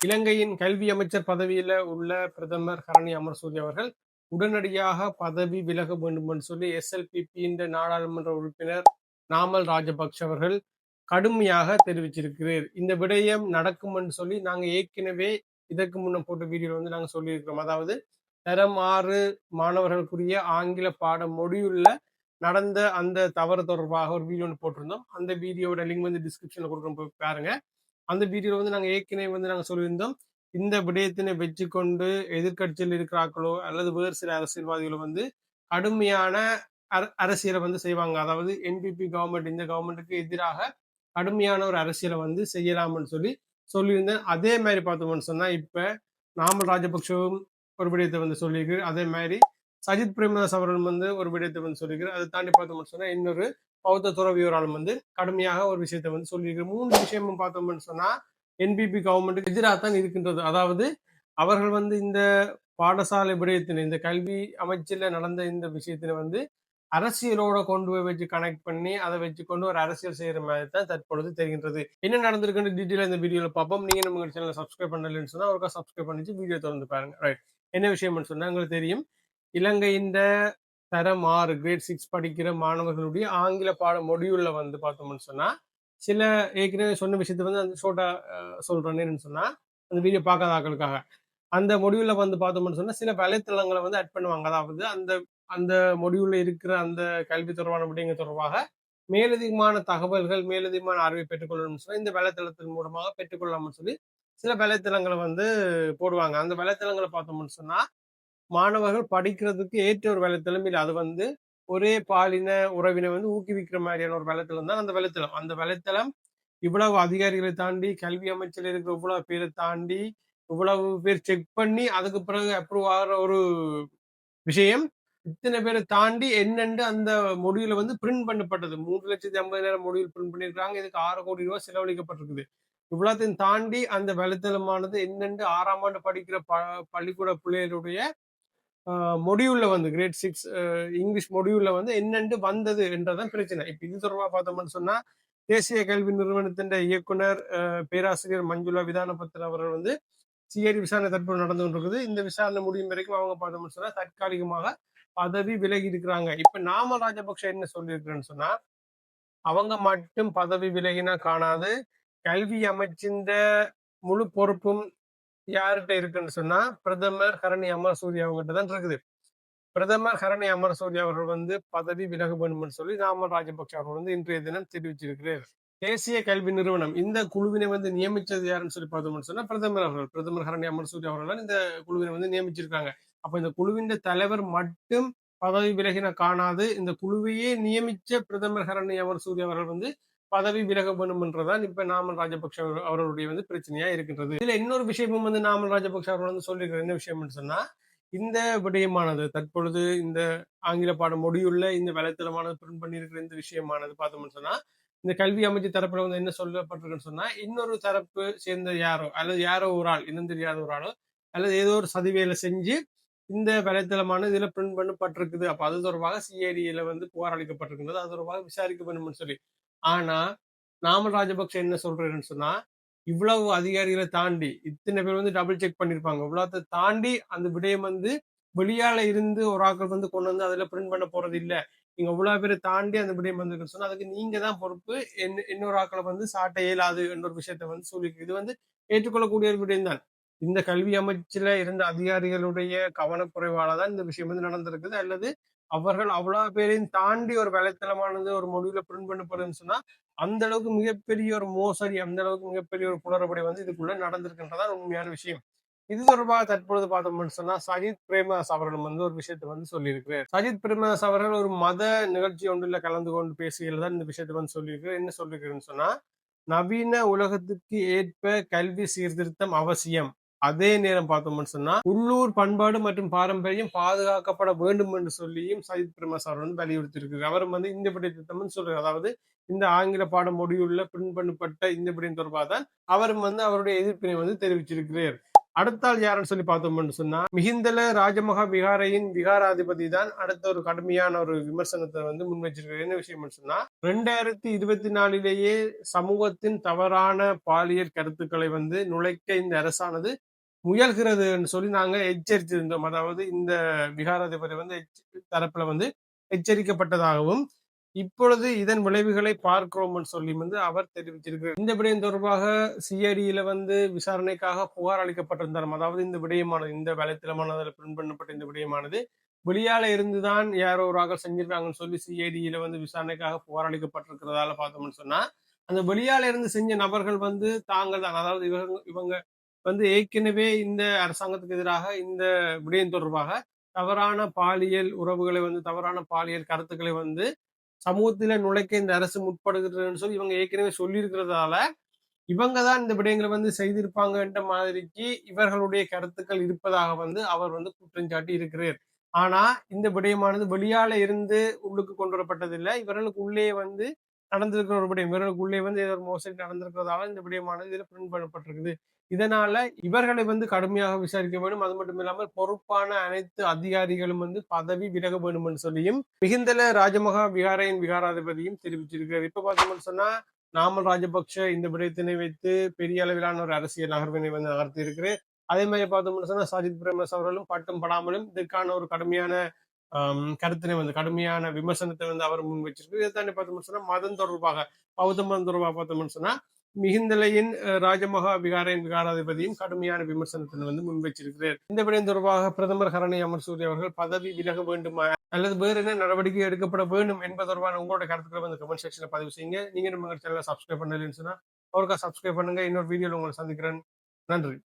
இலங்கையின் கல்வி அமைச்சர் பதவியில உள்ள பிரதமர் ஹரணி அமரசூரிய அவர்கள் உடனடியாக பதவி விலக வேண்டும் என்று சொல்லி SLPP நாடாளுமன்ற உறுப்பினர் நாமல் ராஜபக்ஷ அவர்கள் கடுமையாக தெரிவிச்சிருக்கிறார். இந்த விடயம் நடக்கும் என்று சொல்லி நாங்க ஏற்கனவே இதற்கு முன்ன போட்ட வீடியோல வந்து நாங்க சொல்லியிருக்கிறோம். அதாவது தரம் 6 மாணவர்களுக்குரிய ஆங்கில பாட மொழியுள்ள நடந்த அந்த தவறு தொடர்பாக ஒரு வீடியோ போட்டிருந்தோம். அந்த வீடியோட லிங்க் வந்து டிஸ்கிரிப்ஷன்ல கொடுக்குறோம், போய் பாருங்க. அந்த வீடியோல வந்து நாங்க ஏற்கனவே வந்து நாங்க சொல்லியிருந்தோம், இந்த விடயத்தினை வச்சு கொண்டு எதிர்கட்சியில் இருக்கிறார்களோ அல்லது வேறு சில அரசியல்வாதிகளோ வந்து கடுமையான அரசியலை வந்து செய்வாங்க. அதாவது NPP கவர்மெண்ட், இந்த கவர்மெண்ட்டுக்கு எதிராக கடுமையான ஒரு அரசியலை வந்து செய்யலாம்னு சொல்லியிருந்தேன். அதே மாதிரி பார்த்தோம்னு சொன்னா இப்ப நாமல் ராஜபக்சவும் ஒரு விடயத்தை வந்து சொல்லியிருக்கு. அதே மாதிரி சஜித் பிரேமதாஸ் அவர்கள் வந்து ஒரு விடயத்தை வந்து சொல்லியிருக்கிறார். அதை தாண்டி பார்த்தோம்னு சொன்னா இன்னொரு பௌத்த துறவியோராலும் வந்து கடுமையாக ஒரு விஷயத்தை வந்து சொல்லியிருக்கிறார். 3 விஷயமும் பார்த்தோம்னு சொன்னா NPP கவர்மெண்ட்டுக்கு எதிராக தான் இருக்கின்றது. அதாவது அவர்கள் வந்து இந்த பாடசாலை விடயத்தினை, இந்த கல்வி அமைச்சில் நடந்த இந்த விஷயத்தினை வந்து அரசியலோட கொண்டு போய் வச்சு கனெக்ட் பண்ணி அதை வச்சு கொண்டு ஒரு அரசியல் செய்யற மாதிரி தான் தற்பொழுது தெரிகின்றது. என்ன நடந்திருக்குன்னு டீட்டெயிலா இந்த வீடியோல பார்ப்போம். நீங்க நம்ம சேனலை சப்ஸ்கிரைப் பண்ணலன்னு சொன்னா ஒருக்கா சப்ஸ்கிரைப் பண்ணிச்சு வீடியோ தொடர்ந்து பாருங்க. ரைட், என்ன விஷயம்னு சொன்னா உங்களுக்கு தெரியும், இலங்கையின் தரம் 6 கிரேட் 6 படிக்கிற மாணவர்களுடைய ஆங்கில பாட மொடியூல்ல வந்து பார்த்தோம்னு சொன்னா சில ஏற்கனவே சொன்ன விஷயத்த வந்து அந்த ஷோட்டா சொல்றேன்னு சொன்னா அந்த வீடியோ பார்க்காத ஆக்களுக்காக அந்த மொடியூல்ல வந்து பார்த்தோம்னு சொன்னா சில வலைத்தளங்களை வந்து ஆட் பண்ணுவாங்க. அதாவது அந்த அந்த மொடியூல்ல இருக்கிற அந்த கல்வி தொடர்பான விடயங்க தொடர்பாக மேலதிகமான தகவல்கள், மேலதிகமான அறிவை பெற்றுக்கொள்ளணும்னு சொல்லி இந்த வலைத்தளத்தின் மூலமாக பெற்றுக்கொள்ளலாம்னு சொல்லி சில வலைத்தளங்களை வந்து போடுவாங்க. அந்த வலைத்தளங்களை பார்த்தோம்னு சொன்னா மாணவர்கள் படிக்கிறதுக்கு ஏற்ற ஒரு வலைத்தளம் இல்லை. அது வந்து ஒரே பாலின உறவினை வந்து ஊக்குவிக்கிற மாதிரியான ஒரு வலைத்தளம் தான் அந்த வலைத்தளம். அந்த வலைத்தளம் இவ்வளவு அதிகாரிகளை தாண்டி, கல்வி அமைச்சர் இருக்கிற இவ்வளவு பேரை தாண்டி, இவ்வளவு பேர் செக் பண்ணி அதுக்கு பிறகு அப்ரூவ் ஆகிற ஒரு விஷயம். இத்தனை பேரை தாண்டி என்னென்று அந்த மொடியூல வந்து பிரிண்ட் பண்ணப்பட்டது. 3,50,000 மொடியூல் பிரிண்ட் பண்ணியிருக்காங்க. இதுக்கு 6 கோடி ரூபாய் செலவழிக்கப்பட்டிருக்குது. இவ்வளத்தையும் தாண்டி அந்த வலைத்தளமானது என்னென்று 6ஆம் ஆண்டு படிக்கிற பள்ளிக்கூட பிள்ளைகளுடைய மொடியூல்ல வந்து கிரேட் 6 இங்கிலீஷ் மொடியூல்ல வந்து என்னென்று வந்தது என்றதான் பிரச்சனை. இப்ப இது தொடர்பாக பார்த்தோம்னு சொன்னா தேசிய கல்வி நிறுவனத்தின் இயக்குனர் பேராசிரியர் மஞ்சுளா விதானபத்திரன் அவர்கள் வந்து சிஐடி விசாரணை தற்போது நடந்து கொண்டிருக்குது. இந்த விசாரணை முடியும் வரைக்கும் அவங்க பார்த்தோம்னு சொன்னா தற்காலிகமாக பதவி விலகி இருக்கிறாங்க. இப்ப நாமல் ராஜபக்ஷ என்ன சொல்லியிருக்கிறேன்னு சொன்னா, அவங்க மட்டும் பதவி விலகினா காணாது, கல்வி அமைச்சின் முழு பொறுப்பும் யார்கிட்ட இருக்குன்னு சொன்னா பிரதமர் ஹரணி அமரசூரிய அவங்ககிட்ட தான் இருக்குது. பிரதமர் ஹரணி அமரசூரிய அவர்கள் வந்து பதவி விலக வேண்டும் சொல்லி நாமல் ராஜபக்ஷ அவர்கள் வந்து இன்றைய தினம் தெரிவிச்சிருக்கிறார். தேசிய கல்வி நிறுவனம் இந்த குழுவினை வந்து நியமிச்சது யாருன்னு சொல்லி பார்த்தோம்னு சொன்னா பிரதமர் அவர்கள், பிரதமர் ஹரணி அமரசூரிய அவர்கள் இந்த குழுவினை வந்து நியமிச்சிருக்காங்க. அப்ப இந்த குழுவின் தலைவர் மட்டும் பதவி விலகின காணாது, இந்த குழுவையே நியமிச்ச பிரதமர் ஹரணி அமரசூரிய அவர்கள் வந்து பதவி விலக வேண்டும் என்றதான் இப்ப நாமல் ராஜபக்ஷ அவர்களுடைய வந்து பிரச்சனையா இருக்கின்றது. இதுல இன்னொரு விஷயமும் வந்து நாமல் ராஜபக்ஷ அவர்கள் வந்து சொல்லியிருக்கிற என்ன விஷயம்னு சொன்னா, இந்த விடயமானது தற்பொழுது இந்த ஆங்கில பாட மொழியுள்ள இந்த வலைத்தளமானது பிரிண்ட் பண்ணியிருக்கிற இந்த விஷயமானது பார்த்தோம்னு சொன்னா இந்த கல்வி அமைச்சு தரப்புல வந்து என்ன சொல்லப்பட்டிருக்குன்னு சொன்னா, இன்னொரு தரப்பு சேர்ந்த யாரோ அல்லது யாரோ ஒரு ஆள், இன்னும் தெரியாத ஒரு ஆளோ அல்லது ஏதோ ஒரு சதிவேலை செஞ்சு இந்த வலைத்தளமானது இதுல பிரிண்ட் பண்ணப்பட்டிருக்குது. அப்ப அது தொடர்பாக சிஐடியில வந்து புகார் அளிக்கப்பட்டிருக்கின்றது. அது தொடர்பாக விசாரிக்க வேண்டும்னு சொல்லி. ஆனா நாமல் ராஜபக்ஷ என்ன சொல்றேன்னு சொன்னா, இவ்வளவு அதிகாரிகளை தாண்டி இத்தனை பேர் வந்து டபுள் செக் பண்ணிருப்பாங்க. இவ்வளவு தாண்டி அந்த விடயம் வந்து வெளியால இருந்து ஒரு ஆக்கள் வந்து கொண்டு வந்து அதுல பிரிண்ட் பண்ண போறது இல்ல. நீங்க இவ்வளவு பேரை தாண்டி அந்த விடயம் வந்து சொன்னா அதுக்கு நீங்க தான் பொறுப்பு. இன்னொரு ஆக்களை வந்து சாட்ட இயலாது என்ற ஒரு விஷயத்த வந்து சொல்லி இது வந்து ஏற்றுக்கொள்ளக்கூடிய ஒரு விடயம் தான். இந்த கல்வி அமைச்சில இருந்த அதிகாரிகளுடைய கவனக்குறைவால தான் இந்த விஷயம் வந்து நடந்திருக்குது. அல்லது அவர்கள் அவ்வளவு பேரையும் தாண்டி ஒரு வலைத்தளமானது ஒரு மொழியில பிரிண்ட் பண்ணப்படுதுன்னு சொன்னா அந்த அளவுக்கு மிகப்பெரிய ஒரு மோசடி, அந்த அளவுக்கு மிகப்பெரிய ஒரு குளறுபடி வந்து இதுக்குள்ள நடந்திருக்கின்றதான் உண்மையான விஷயம். இது தொடர்பாக தற்பொழுது பார்த்தோம்னு சொன்னா சஜித் பிரேமதாஸ் அவர்கள் வந்து ஒரு விஷயத்தை வந்து சொல்லியிருக்கிறார். சஜித் பிரேமதாஸ் அவர்கள் ஒரு மத நிகழ்ச்சி ஒன்றில் கலந்து கொண்டு பேசுகையில் தான் இந்த விஷயத்தை வந்து சொல்லியிருக்கிறார். என்ன சொல்லியிருக்கிறேன்னு சொன்னா, நவீன உலகத்துக்கு ஏற்ப கல்வி சீர்திருத்தம் அவசியம். அதே நேரம் பார்த்தோம்னு சொன்னா உள்ளூர் பண்பாடு மற்றும் பாரம்பரியம் பாதுகாக்கப்பட வேண்டும் என்று சொல்லியும் சஜித் பிரேமதாஸ் அவர் வந்து வலியுறுத்தி இருக்கிறார். அவர் வந்து இந்த திட்டம் சொல்றாரு. அதாவது இந்த ஆங்கில பாட மொழியுள்ள பிரிண்ட் பண்ணப்பட்ட இந்த விடயம் தொடர்பாக தான் அவரும் வந்து அவருடைய எதிர்ப்பினை வந்து தெரிவிச்சிருக்கிறார். அடுத்த ஆள் யாருன்னு சொல்லி பார்த்தோம்னு சொன்னா மிகிந்தல ராஜமகா விகாரையின் விகாராதிபதி தான் அடுத்த ஒரு கடுமையான ஒரு விமர்சனத்தை வந்து முன் வச்சிருக்காரு. என்ன விஷயம்னு சொன்னா 2024 சமூகத்தின் தவறான பாலியல் கருத்துக்களை வந்து நுழைக்க இந்த அரசானது முயல்கிறதுன்னு சொல்லி நாங்க எச்சரித்திருந்தோம். அதாவது இந்த விகாராதிபதி வந்து தரப்புல வந்து எச்சரிக்கப்பட்டதாகவும் இப்பொழுது இதன் விளைவுகளை பார்க்கிறோம்னு சொல்லி வந்து அவர் தெரிவிச்சிருக்கிறார். இந்த விடயம் தொடர்பாக சிஐடியில வந்து விசாரணைக்காக புகார் அளிக்கப்பட்டிருந்தார். அதாவது இந்த விடயமானது இந்த வலைத்தளமானதில் பிரிண்ட் பண்ணப்பட்ட இந்த விடயமானது வெளியால இருந்துதான் யாரோ ஒரு ஆக செஞ்சிருக்காங்கன்னு சொல்லி சிஐடியில வந்து விசாரணைக்காக புகார் அளிக்கப்பட்டிருக்கிறதால பார்த்தோம்னு சொன்னா அந்த வெளியால இருந்து செஞ்ச நபர்கள் வந்து தாங்கள் தான், அதாவது இவங்க வந்து ஏற்கனவே இந்த அரசாங்கத்துக்கு எதிராக இந்த விடயம் தொடர்பாக தவறான பாலியல் உறவுகளை வந்து தவறான பாலியல் கருத்துக்களை வந்து சமூகத்தில நுழைக்க இந்த அரசு முற்படுகிறதுன்னு சொல்லி இவங்க ஏற்கனவே சொல்லியிருக்கிறதால இவங்க தான் இந்த விடயங்களை வந்து செய்திருப்பாங்கன்ற மாதிரிக்கு இவர்களுடைய கருத்துக்கள் இருப்பதாக வந்து அவர் வந்து குற்றஞ்சாட்டி இருக்கிறார். ஆனா இந்த விடயமானது வெளியால இருந்து உள்ளுக்கு கொண்டு வரப்பட்டதில்லை. இவர்களுக்கு உள்ளே வந்து நடந்திருக்கிற ஒரு விடயம். இவர்களுக்கு உள்ளே வந்து ஏதோ ஒரு மோசடி நடந்திருக்கிறதால இந்த விடயமானது இதில் பிரிண்ட் பண்ணப்பட்டிருக்குது. இதனால இவர்களை வந்து கடுமையாக விசாரிக்க வேண்டும். அது மட்டும் இல்லாமல் பொறுப்பான அனைத்து அதிகாரிகளும் வந்து பதவி விலக வேண்டும் என்று சொல்லியும் மிகுந்தல ராஜமகா விகாரையின் விகாராதிபதியும் தெரிவிச்சிருக்கிறார். இப்ப பார்த்தோம்னு சொன்னா நாமல் ராஜபக்ஷ இந்த விடயத்தினை வைத்து பெரிய அளவிலான ஒரு அரசியல் நகர்வினை வந்து நகர்த்தி இருக்கிறேன். அதே மாதிரி பார்த்தோம்னு சொன்னா சஜித் பிரேமதாஸ் அவர்களும் பட்டும் படாமலும் இதற்கான ஒரு கடுமையான கருத்தினை வந்து கடுமையான விமர்சனத்தை வந்து அவர் முன் வச்சிருக்கு. இதை தாண்டி பார்த்தோம்னு சொன்னா மதம் தொடர்பாக பௌத்த மதம் தொடர்பாக பார்த்தோம்னு சொன்னா மிகுந்தலையின் ராஜமகா விகாரையின் விகாராதிபதியும் கடுமையான விமர்சனத்தை வந்து முன் வச்சிருக்கிறார். இந்த விடயம் தொடர்பாக பிரதமர் ஹரணி அமர்சூரி அவர்கள் பதவி விலக வேண்டுமா அல்லது வேறு என்ன நடவடிக்கை எடுக்கப்பட வேண்டும் என்பது தொடர்பான உங்களோட கருத்துக்களை வந்து கமெண்ட் செக்ஷன்ல பதிவு செய்யுங்க. நீங்க நம்ம சேனலை சப்ஸ்கிரைப் பண்ணலன்னு சொன்னா அவருக்கா சப்ஸ்கிரைப் பண்ணுங்க. இன்னொரு வீடியோல உங்களை சந்திக்கிறேன். நன்றி.